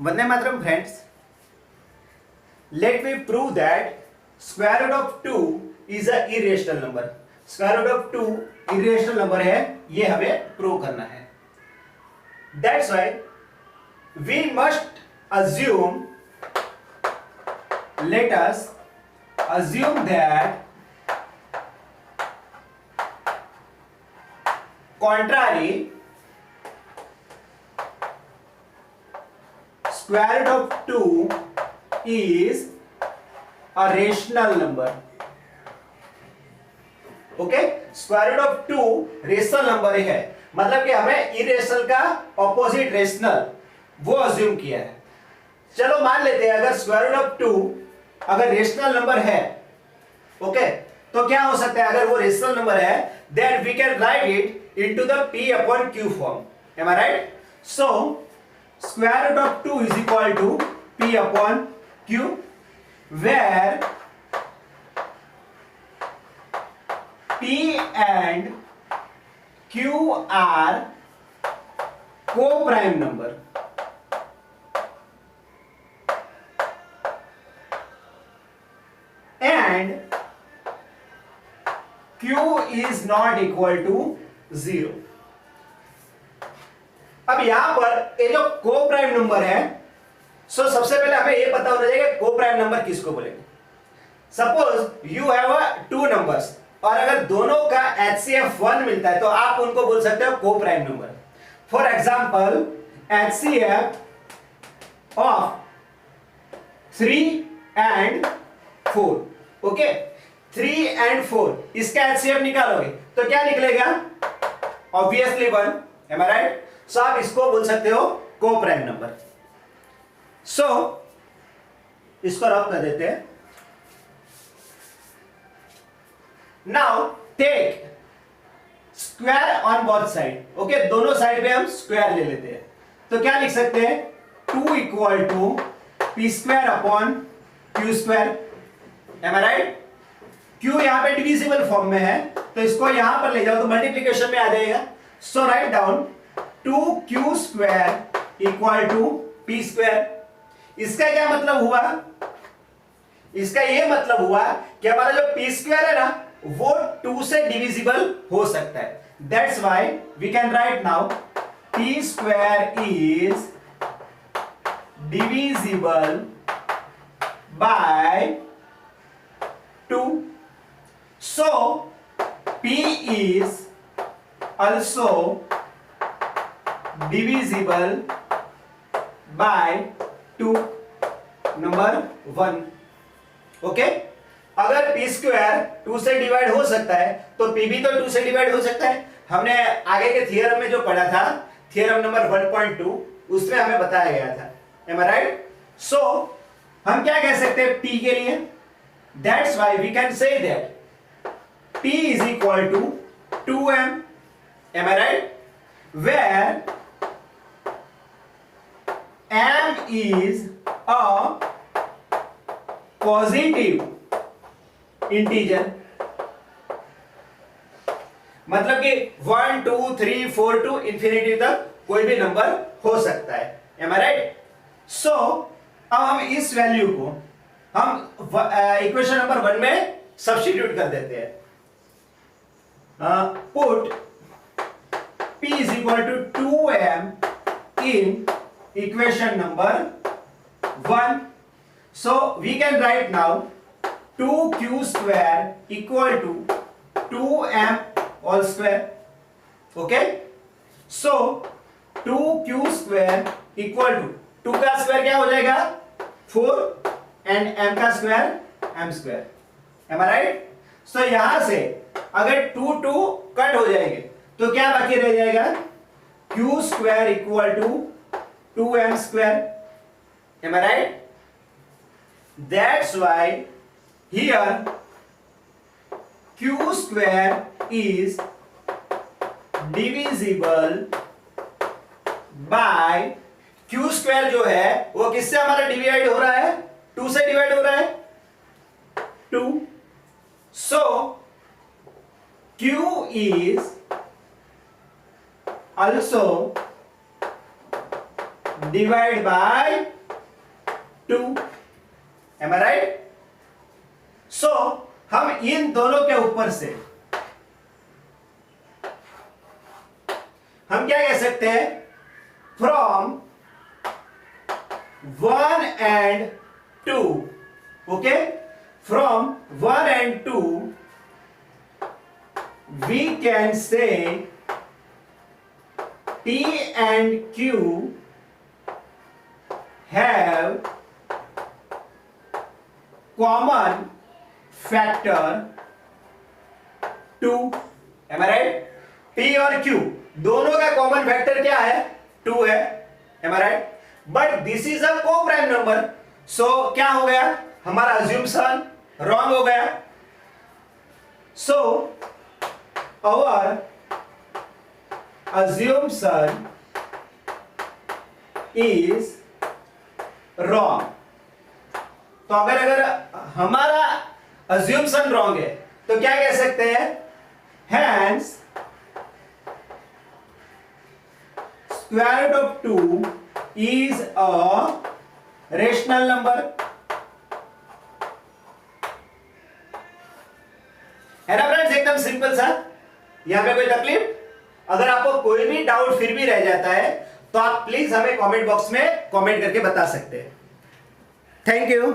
Vande Mataram friends. Let me prove that square root of 2 is a irrational number. Square root of 2 irrational number है, ये हमें prove करना है. That's why we must assume, let us assume that contrary square root of 2 is a rational number. Okay, square root of 2 rational number है, मतलब कि हमें irrational का ऑपोजिट रेशनल वो अज्यूम किया है. चलो मान लेते हैं अगर स्क्वायर रूट ऑफ 2 अगर रेशनल नंबर है, ओके, तो क्या हो सकता है अगर वो रेशनल नंबर है, then we can write it into the p upon q form. Am I right? So square root of 2 is equal to p upon q, where p and q are co-prime number. And q is not equal to 0. अब यहां पर ये जो को prime number है, सो सबसे पहले हमें ये पता होना चाहिए को प्राइम नंबर किसको बोलेंगे. Suppose you have two numbers और अगर दोनों का HCF 1 मिलता है तो आप उनको बोल सकते हो को prime number. For example HCF of 3 and 4. Okay, 3 and 4 इसका HCF निकालोगे तो क्या निकलेगा? ऑब्वियसली 1. M I right? सो आप इसको बोल सकते हो को प्राइम नंबर. सो इसको रब कर देते हैं. Now take square on both side. Okay, दोनों साइड पे हम स्क्वायर ले लेते हैं. तो क्या लिख सकते हैं? 2 equal to P square upon q square. Am I right? Q यहां पे डिविजिबल फॉर्म में है तो इसको यहां पर ले जाओ तो मल्टीप्लीकेशन में आ जाएगा. So write down 2q square equal to P square. इसका क्या मतलब हुआ? इसका ये मतलब हुआ कि हमारा जो पी स्क्वायर है ना वो 2 से डिविजिबल हो सकता है. That's why we can write now p square is divisible by 2. सो p is also divisible by 2. Number 1. Okay, अगर p स्क्वायर 2 से डिवाइड हो सकता है तो p भी तो 2 से डिवाइड हो सकता है. हमने आगे के थियरम में जो पढ़ा था, थियरम नंबर 1.2, उसमें हमें बताया गया था. M I right? सो हम क्या कह सकते हैं p के लिए? That's why we can say that p is equal to 2m. Am I right? Where m is a positive integer. मतलब कि 1 2 3 4 टू इंफिनिटी तक कोई भी नंबर हो सकता है. M I right? सो अब हम इस वैल्यू को हम इक्वेशन नंबर 1 में सब्स्टिट्यूट कर देते हैं. Put p is equal to 2m in equation number 1. So we can write now 2q square equal to 2m all square. Okay? So 2q square equal to 2 का square क्या हो जाएगा? 4 and m का square m square. Am I right? So यहां से अगर 2 2 cut हो जाएंगे तो क्या बाकी रह जाएगा? q square equal to 2m square. Am I right? That's why here q square is divisible by q square जो है वो किससे हमारा डिवाइड हो रहा है? 2 से डिवाइड हो रहा है. 2. So q is also divide by 2। Am I right? So हम इन दोनों के ऊपर से हम क्या कह सकते हैं, from 1 and 2, okay, from 1 and 2 we can say P and Q have common factor 2। am I right? P और Q दोनों का कॉमन फैक्टर क्या है, 2 है। am I right? But this is a को प्राइम नंबर, सो क्या हो गया, हमारा अज्यूम्शन रॉन्ग हो गया। So our assumption is wrong। तो अगर हमारा assumption wrong है तो क्या कह सकते हैं, hence square root of 2 is a rational number। है ना फ्रेंड्स, एकदम सिंपल सा। यहां पे कोई तकलीफ? अगर आपको कोई भी डाउट फिर भी रह जाता है तो आप प्लीज हमें कमेंट बॉक्स में कमेंट करके बता सकते हैं। Thank you.